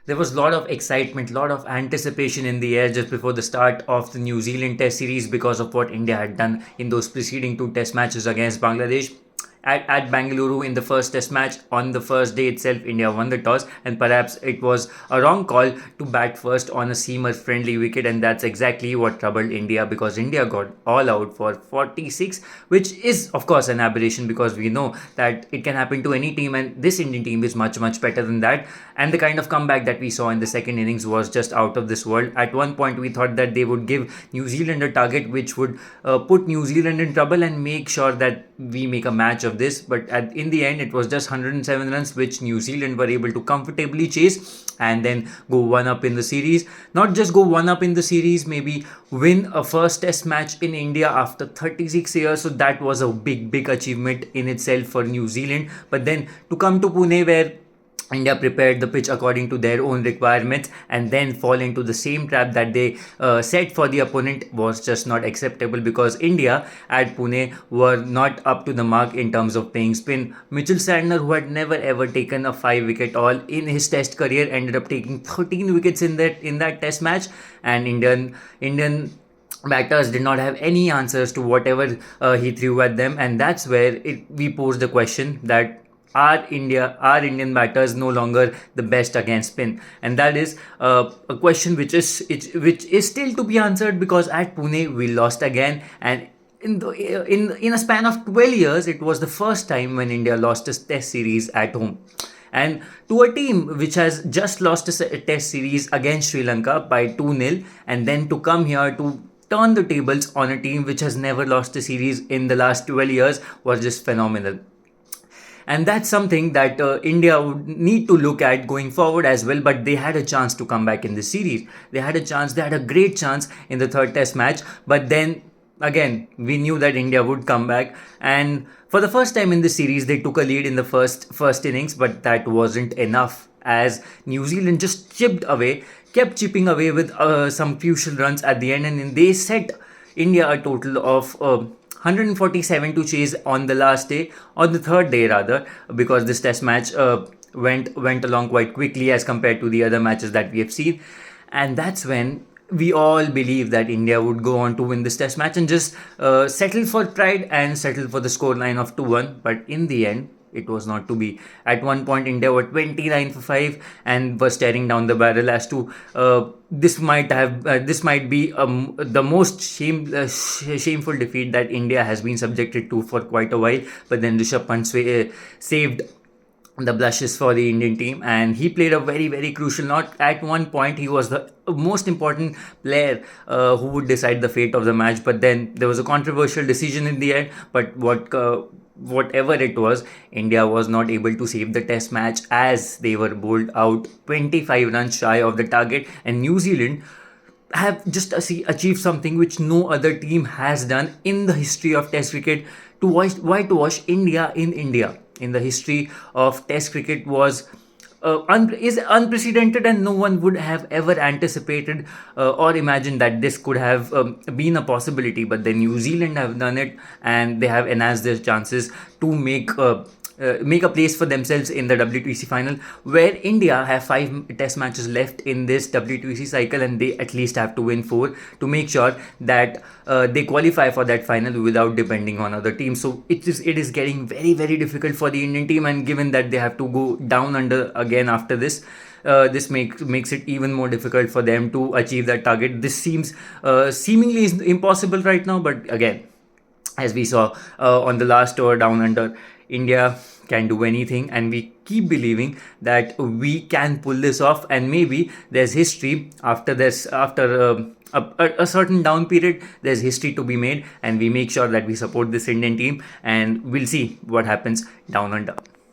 There was a lot of excitement, a lot of anticipation in the air just before the start of the New Zealand Test series because of what India had done in those preceding two Test matches against Bangladesh. At Bangalore in the first Test match, on the first day itself, India won the toss, and perhaps it was a wrong call to bat first on a seamer friendly wicket, and that's exactly what troubled India because India got all out for 46, which is, of course, an aberration because we know that it can happen to any team, and this Indian team is much, much better than that. And the kind of comeback that we saw in the second innings was just out of this world. At one point, we thought that they would give New Zealand a target which would put New Zealand in trouble and make sure that we make a match of this. But in the end, it was just 107 runs which New Zealand were able to comfortably chase and then go one up in the series. Not just go one up in the series, maybe win a first Test match in India after 36 years. So that was a big, big achievement in itself for New Zealand. But then to come to Pune, where India prepared the pitch according to their own requirements and then fall into the same trap that they set for the opponent was just not acceptable because India at Pune were not up to the mark in terms of playing spin. Mitchell Santner, who had never ever taken a 5 wicket haul in his Test career, ended up taking 13 wickets in that Test match, and Indian batters did not have any answers to whatever he threw at them, and that's where we posed the question that are Indian batters no longer the best against spin? And that is a question which is still to be answered because at Pune we lost again, and in a span of 12 years, it was the first time when India lost a Test series at home. And to a team which has just lost a Test series against Sri Lanka by 2-0, and then to come here to turn the tables on a team which has never lost a series in the last 12 years was just phenomenal. And that's something that India would need to look at going forward as well. But they had a chance to come back in the series. They had a great chance in the third Test match. But then again, we knew that India would come back, and for the first time in the series, they took a lead in the first innings. But that wasn't enough as New Zealand just kept chipping away with some crucial runs at the end, and they set India a total of 147 to chase on the last day, on the third day rather, because this Test match went along quite quickly as compared to the other matches that we have seen, and that's when we all believe that India would go on to win this Test match and just settle for pride and settle for the scoreline of 2-1. But in the end, it was not to be. At one point, India were 29 for 5 and were staring down the barrel as to this might be the most shameful defeat that India has been subjected to for quite a while. But then Rishabh Pant saved the blushes for the Indian team, and he played a very, very crucial not at one point he was the most important player who would decide the fate of the match. But then there was a controversial decision in the end, but whatever it was, India was not able to save the Test match as they were bowled out 25 runs shy of the target, and New Zealand have just achieved something which no other team has done in the history of Test cricket. To wash India in India in the history of Test cricket was is unprecedented, and no one would have ever anticipated or imagined that this could have been a possibility. But then New Zealand have done it, and they have enhanced their chances to make a place for themselves in the WTC final, where India have 5 Test matches left in this WTC cycle, and they at least have to win 4 to make sure that they qualify for that final without depending on other teams. So it is getting very, very difficult for the Indian team, and given that they have to go down under again after this. This makes it even more difficult for them to achieve that target. This seems seemingly is impossible right now, but again, as we saw on the last tour down under, India can do anything, and we keep believing that we can pull this off. And maybe there's history after this, after a certain down period, there's history to be made, and we make sure that we support this Indian team, and we'll see what happens down under.